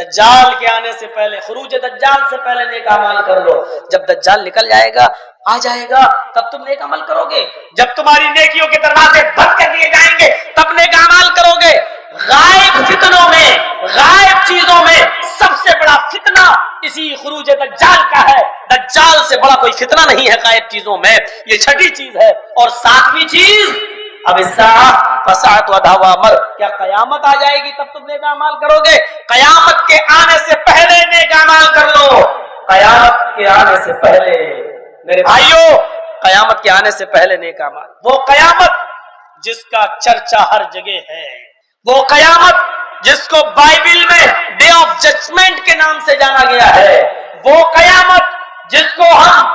دجال کے آنے سے پہلے، خروج دجال سے پہلے نیک اعمال کر لو. جب دجال نکل جائے گا، آ جائے گا، تب تم نیک عمل کرو گے. جب تمہاری نیکیوں کے دروازے بند کر دیے جائیں گے تب نیک اعمال کرو گے. غائب فتنوں میں، غائب چیزوں میں سب سے بڑا فتنہ اسی خروج دجال کا ہے. دجال سے بڑا کوئی فتنہ نہیں ہے غائب چیزوں میں. یہ چھٹی چیز ہے. اور ساتویں چیز، اب فساعت ودا وامر، کیا قیامت آ جائے گی تب تم نیک اعمال کرو گے؟ قیامت کے آنے سے پہلے نیک اعمال کر لو. قیامت کے آنے سے پہلے میرے بھائیوں، قیامت کے آنے سے پہلے نیک اعمال. وہ قیامت جس کا چرچا ہر جگہ ہے، وہ قیامت جس کو بائبل میں ڈے آف ججمنٹ کے نام سے جانا گیا ہے، وہ قیامت جس کو ہم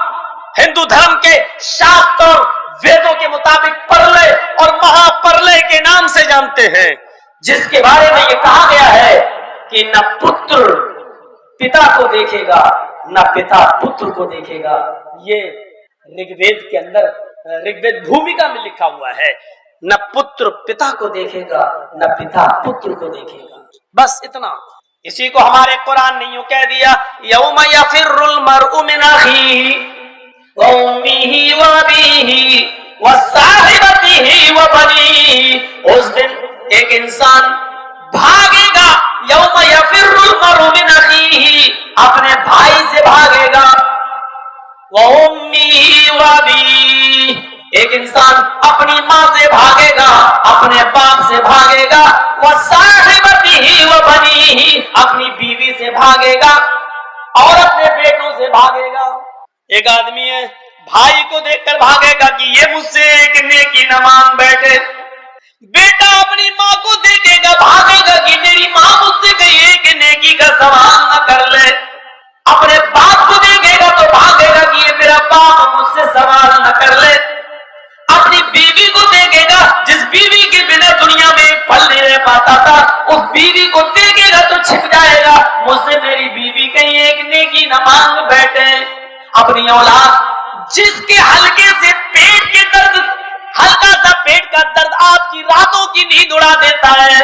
ہندو دھرم کے شاستر اور ویدوں کے مطابق پرلے اور مہا پرلے کے نام سے جانتے ہیں، جس کے بارے میں یہ کہا گیا ہے کہ نہ پتر پتا کو دیکھے گا نہ پتا پتر کو دیکھے گا. یہ رگ وید کے اندر، رگ وید بھومکا میں لکھا ہوا ہے. نہ پتر پتا کو دیکھے گا نہ پتا پتر کو دیکھے گا. بس اتنا. اسی کو ہمارے قرآن نے یوں کہہ دیا، یوم یفر المرء من اخیہ وامہ وابیہ وصاحبتہ وبنیہ. اس دن ایک انسان بھاگے گا، یوم یفر المرء من اخیہ، اپنے بھائی سے بھاگے گا، وامہ وابیہ، ایک انسان اپنی ماں سے بھاگے گا، اپنے باپ سے بھاگے گا، وصاحبتہ وبنیہ، اپنی بیوی سے بھاگے گا اور اپنے بیٹوں سے بھاگے گا. ایک آدمی ہے، بھائی کو دیکھ کر بھاگے گا کہ یہ مجھ سے ایک نیکی نہ مانگ بیٹھے. بیٹا اپنی ماں کو دیکھے گا، بھاگے گا کہ میری ماں مجھ سے کہیں ایک نیکی کا سوال نہ کر لے. اپنے باپ کو دیکھے گا تو بھاگے گا کہ یہ میرا باپ مجھ سے سوال نہ کر لے. اپنی بیوی کو دیکھے گا، جس بیوی کے بنا دنیا میں ایک پل نہیں رہ پاتا تھا، اس بیوی کو دیکھے گا تو چھپ جائے گا، مجھ سے میری بیوی کہیں ایک نیکی نہ مانگ بیٹھے. اپنی اولاد جس کے ہلکے سے پیٹ کے درد، ہلکا سا پیٹ کا درد آپ کی راتوں کی نیند اڑا دیتا ہے،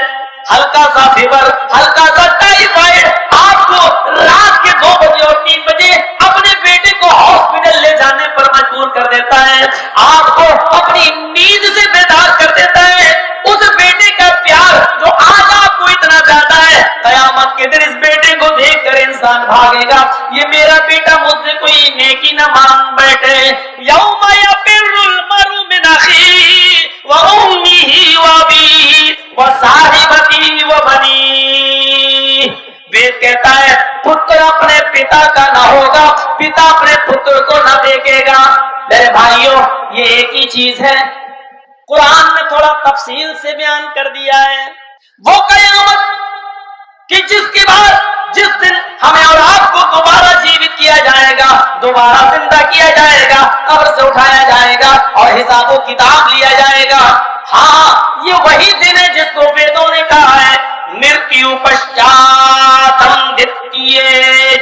ہلکا سا فیور، ہلکا سا ٹائیفائڈ آپ کو رات کے 2 بجے اور 3 بجے اپنے بیٹے کو ہاسپٹل لے جانے پر مجبور کر دیتا ہے، آپ کو اپنی نیند سے بیدار کر دیتا ہے. اس بیٹے کا پیار جو آج آپ کو اتنا زیادہ ہے، قیامت کے دن اس بیٹے کو دیکھ کر انسان بھاگے گا، یہ میرا بیٹا مجھ سے کوئی نیکی نہ مانگ بیٹھے. یوم یفر المرء من اخیہ وامہ وابیہ وصاحبتہ وبنیہ. وید کہتا ہے پتر اپنے پتا کا نہ ہوگا، پتا اپنے پتر کو نہ دیکھے گا. میرے بھائیوں، یہ ایک ہی چیز ہے، قرآن نے تھوڑا تفصیل سے بیان کر دیا ہے. وہ قیامت کہ جس کے بعد جس دن ہمیں اور آپ کو دوبارہ جیوت کیا جائے گا، دوبارہ زندہ کیا جائے گا، قبر سے اٹھایا جائے گا اور حساب و کتاب لیا جائے گا. ہاں، یہ وہی دن ہے جس کو ویدوں نے کہا ہے مرتیو پشچاتم دتیے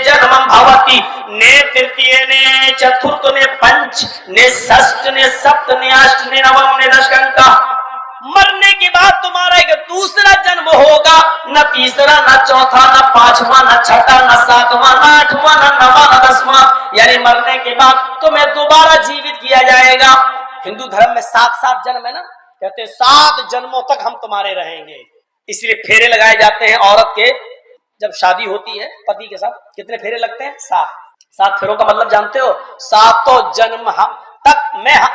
جنمم بھوتی نے ترتیے نے چترت نے پنچ نے سشٹ نے سپت نے اشٹ نے نوم نے دشکن کا. مرنے کے بعد تمہارا ایک دوسرا جنم ہوگا، نہ تیسرا نہ چوتھا نہ پانچواں نہ چھٹا نہ ساتواں نہ آٹھواں نہ نواں نہ 10واں، یعنی مرنے کے بعد تمہیں دوبارہ جیوت کیا جائے گا. ہندو دھرم میں 7 جنم ہے نا، کہتے ہیں 7 جنموں تک ہم تمہارے رہیں گے. اس لیے پھیرے لگائے جاتے ہیں. عورت کے جب شادی ہوتی ہے پتی کے ساتھ کتنے پھیرے لگتے ہیں؟ 7 پھیروں کا مطلب جانتے ہو؟ 7 جنم تک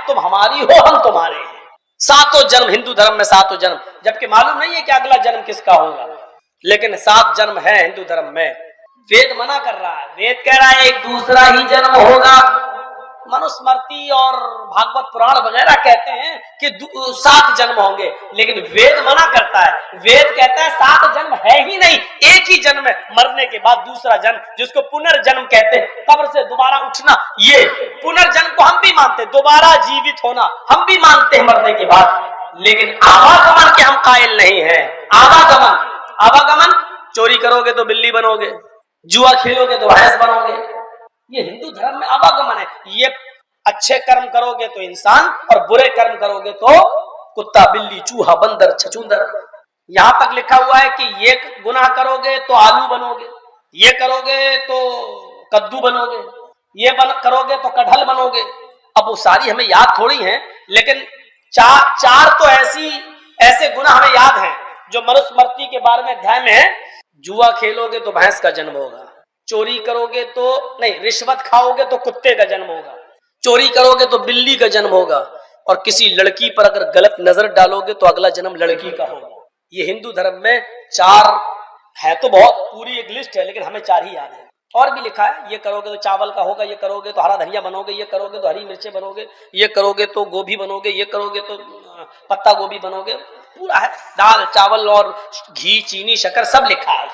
تم ہماری ہو، ہم تمہارے ہیں. 7 جنم ہندو دھرم میں، 7 جنم، جبکہ معلوم نہیں ہے کہ اگلا جنم کس کا ہوگا، لیکن 7 جنم ہے ہندو دھرم میں. وید منع کر رہا ہے، وید کہہ رہا ہے ایک دوسرا ہی جنم ہوگا. منوسمرتی اور بھاگوت پران وغیرہ کہتے ہیں کہ 7 جنم ہوں گے، لیکن وید منع کرتا ہے. وید کہتا ہے 7 جنم ہے ہی نہیں، ایک ہی جنم ہے، مرنے کے بعد دوسرا جنم، جس کو پنرجنم کہتے ہیں، قبر سے دوبارہ اٹھنا. یہ پنرجنم کو ہم بھی مانتے ہیں، دوبارہ جیوت ہونا ہم بھی مانتے ہیں مرنے کے بعد، لیکن آواگمن کے ہم قائل نہیں ہیں. آواگمن، چوری کرو گے تو بلی بنو گے، جوا کھیلو گے تو بھینس بنو گے. یہ ہندو دھرم میں آواگمن ہے. یہ اچھے کرم کرو گے تو انسان اور برے کرم کرو گے تو کتا بلی چوہا بندر چھچوندر. یہاں تک لکھا ہوا ہے کہ یہ گناہ کرو گے تو آلو بنو گے، یہ کرو گے تو کدو بنو گے، یہ کرو گے تو کٹہل بنو گے. اب وہ ساری ہمیں یاد تھوڑی ہیں، لیکن چار تو ایسے گناہ ہمیں یاد ہیں جو منوسمرتی کے بارے میں ادھیائے میں ہے. جوا کھیلو گے تو بھینس کا جنم ہوگا، چوری کرو گے تو نہیں، رشوت کھاؤ گے تو کتے کا جنم ہوگا، چوری کرو گے تو بلی کا جنم ہوگا، اور کسی لڑکی پر اگر غلط نظر ڈالو گے تو اگلا جنم لڑکی کا ہوگا. یہ ہندو دھرم میں 4 ہے، تو بہت پوری ایک لسٹ ہے، لیکن ہمیں 4 ہی یاد ہے. اور بھی لکھا ہے یہ کرو گے تو چاول کا ہوگا، یہ کرو گے تو ہرا دھنیا بنو گے، یہ کرو گے تو ہری مرچیں بنو گے، یہ کرو گے تو گوبھی بنو گے، یہ کرو گے تو پتا گوبھی بنو گے. پورا ہے، دال چاول اور گھی چینی شکر سب لکھا ہے.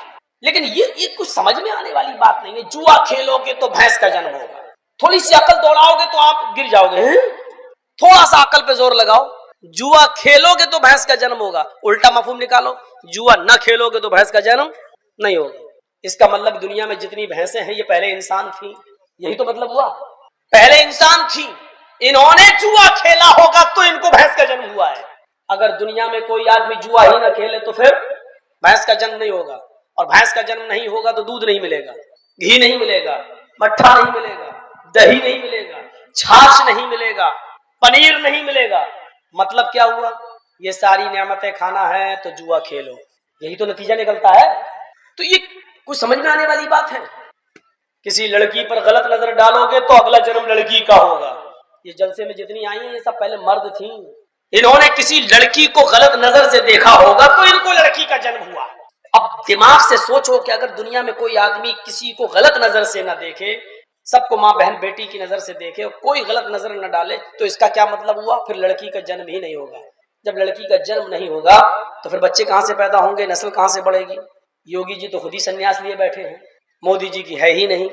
لیکن یہ کچھ سمجھ میں آنے والی بات نہیں ہے. جوا کھیلو گے تو بھینس کا جنم ہوگا، تھوڑی سی عقل دوڑاؤ گے تو آپ گر جاؤ گے. تھوڑا سا عقل پہ زور لگاؤ، جوا کھیلو گے تو بھینس کا جنم ہوگا، الٹا مفہوم نکالو، جوا نہ کھیلو گے تو بھینس کا جنم نہیں ہوگا. اس کا مطلب دنیا میں جتنی بھینسیں ہیں یہ پہلے انسان تھی، یہی تو مطلب ہوا. پہلے انسان تھی، انہوں نے جوا کھیلا ہوگا تو ان کو بھینس کا جنم ہوا ہے. اگر دنیا میں کوئی آدمی جوا ہی نہ کھیلے تو پھر بھینس کا جنم نہیں ہوگا، اور بھینس کا جنم نہیں ہوگا تو دودھ نہیں ملے گا، گھی نہیں ملے گا، مٹھا نہیں ملے گا، دہی نہیں ملے گا، چھاچھ نہیں ملے گا، پنیر نہیں ملے گا. مطلب کیا ہوا؟ یہ ساری نعمتیں کھانا ہے تو جوا کھیلو، یہی تو نتیجہ نکلتا ہے. تو یہ کچھ سمجھ میں آنے والی بات ہے؟ کسی لڑکی پر غلط نظر ڈالو گے تو اگلا جنم لڑکی کا ہوگا. یہ جلسے میں جتنی آئی ہیں یہ سب پہلے مرد تھیں، انہوں نے کسی لڑکی کو غلط نظر سے دیکھا ہوگا تو ان کو لڑکی کا جنم ہوا. اب دماغ سے سوچو کہ اگر دنیا میں کوئی آدمی کسی کو غلط نظر سے نہ دیکھے، سب کو ماں بہن بیٹی کی نظر سے دیکھے اور کوئی غلط نظر نہ ڈالے، تو اس کا کیا مطلب ہوا؟ پھر لڑکی کا جنم ہی نہیں ہوگا. جب لڑکی کا جنم نہیں ہوگا تو پھر بچے کہاں سے پیدا ہوں گے، نسل کہاں سے بڑھے گی؟ یوگی جی تو خود ہی سنیاس لیے بیٹھے ہیں، مودی جی کی ہے ہی نہیں،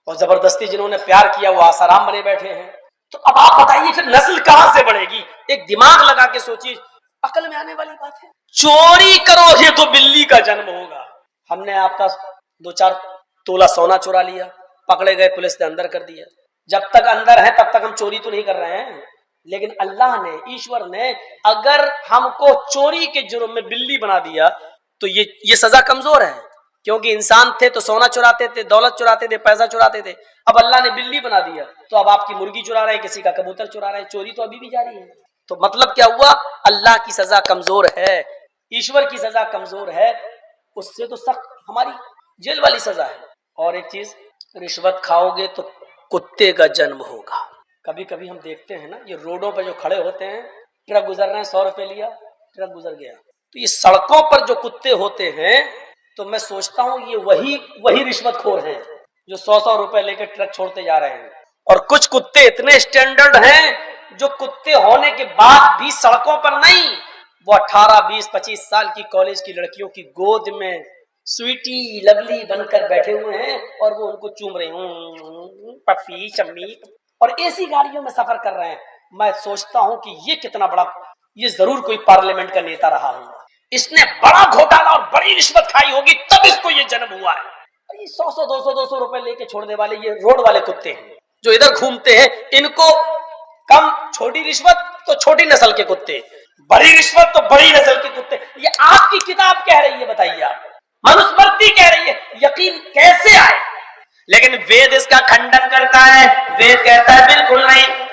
اور زبردستی جنہوں نے پیار کیا وہ آسارام بنے بیٹھے ہیں. تو اب آپ بتائیے پھر نسل کہاں سے بڑھے گی؟ ایک دماغ لگا کے سوچیے، عقل میں آنے والی بات ہے. چوری کرو گے تو بلی کا جنم ہوگا. ہم نے آپ کا 2-4 تولہ سونا چورا لیا، پکڑے گئے، پولیس نے اندر کر دیا. جب تک اندر ہے تب تک ہم چوری تو نہیں کر رہے ہیں، لیکن اللہ نے، ایشور نے اگر ہم کو چوری کے جرم میں بلی بنا دیا تو یہ سزا کمزور ہے، کیونکہ انسان تھے تو سونا چراتے تھے، دولت چراتے تھے، پیسہ چراتے تھے. اب اللہ نے بلی بنا دیا تو اب آپ کی مرغی چرا رہے ہیں، کسی کا کبوتر چرا رہے ہیں، چوری تو ابھی بھی جاری ہے. تو مطلب کیا ہوا؟ اللہ کی سزا کمزور ہے، ایشور کی سزا کمزور ہے، اس سے تو سخت ہماری جیل والی سزا ہے. اور ایک چیز، رشوت کھاؤ گے تو کتے کا جنم ہوگا. کبھی کبھی ہم دیکھتے ہیں نا، یہ روڈوں پہ جو کھڑے ہوتے ہیں، ٹرک گزر رہے ہیں، 100 روپے لیا، ٹرک گزر گیا. تو یہ سڑکوں پر جو کتے ہوتے ہیں، تو میں سوچتا ہوں یہ وہی رشوت خور ہیں جو 100 روپے لے کے ٹرک چھوڑتے جا رہے ہیں. اور کچھ کتے اتنے اسٹینڈرڈ ہیں جو کتے ہونے کے بعد بھی سڑکوں پر نہیں، وہ 18, 20, 25 سال کی کالج کی لڑکیوں کی گود میں سویٹی لولی بن کر بیٹھے ہوئے ہیں اور وہ ان کو چوم رہے ہیں، پپی چمی، اور ایسی گاڑیوں میں سفر کر رہے ہیں. میں سوچتا ہوں کہ یہ کتنا بڑا، یہ ضرور کوئی پارلیمنٹ کا نیتا رہا ہوگا، اس نے بڑا گھوٹالا اور بڑی رشوت کھائی ہوگی تب اس کو یہ جنم ہوا ہے. یہ 100, 200 روپے لے کے چھوڑنے والے یہ روڈ والے کتے ہیں جو ادھر گھومتے ہیں، ان کو کم چھوٹی رشوت تو چھوٹی نسل کے کتے، بڑی رشوت تو بڑی نسل کے کتے. یہ آپ کی کتاب کہہ رہی ہے، بتائیے آپ، منوسمرتی کہہ رہی ہے، یقین کیسے آئے؟ لیکن وید اس کا کھنڈن کرتا ہے. وید کہتا ہے بالکل نہیں،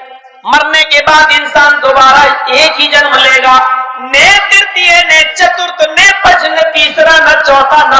مرنے کے بعد انسان دوبارہ ایک ہی جنم لے گا. نے ترتیہ، نے چترتھ، نے پنچ، نے تیسرا، نہ چوتھا، نہ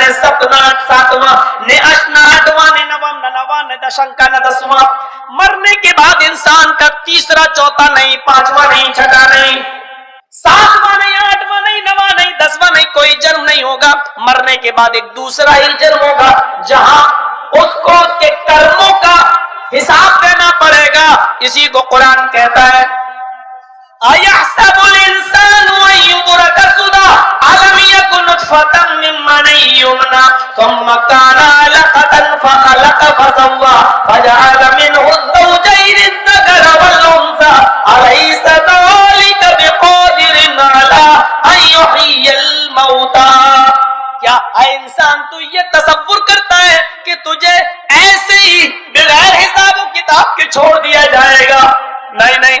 نے سپت، نہ ساتواں، نے اشٹ، نہ آٹھواں، نے نوم، نہ نواں، نہ دشم کا، نہ 10واں. مرنے کے بعد انسان کا تیسرا، چوتھا نہیں، پانچواں نہیں، چھٹا نہیں، 7واں نہیں، 8واں نہیں، 9واں نہیں، 10واں نہیں، کوئی جنم نہیں ہوگا. مرنے کے بعد ایک دوسرا ہی جنم ہوگا جہاں اس کو اس کے کرموں کا حساب دینا پڑے گا. اسی کو قرآن کہتا ہے اَيَحْسَبُ الْإِنسَانُ أَن يُتْرَكَ سُدًى أَلَمْ يَكُن نُطْفَةً مِّن مَّنِيٍّ يُمْنَىٰ ثُمَّ كَانَ عَلَقَةً فَخَلَقَ فَسَوَّىٰ فَجَعَلَ مِنْهُ الزَّوْجَيْنِ الذَّكَرَ وَالْأُنثَىٰ أَلَيْسَ ذَٰلِكَ بِقَادِرٍ عَلَىٰ أَن يُحْيِيَ الْمَوْتَىٰ. کیا اے انسان تو یہ تصور کرتا ہے کہ تجھے ایسے ہی بغیر حساب و کتاب کے چھوڑ دیا جائے گا؟ نہیں نہیں،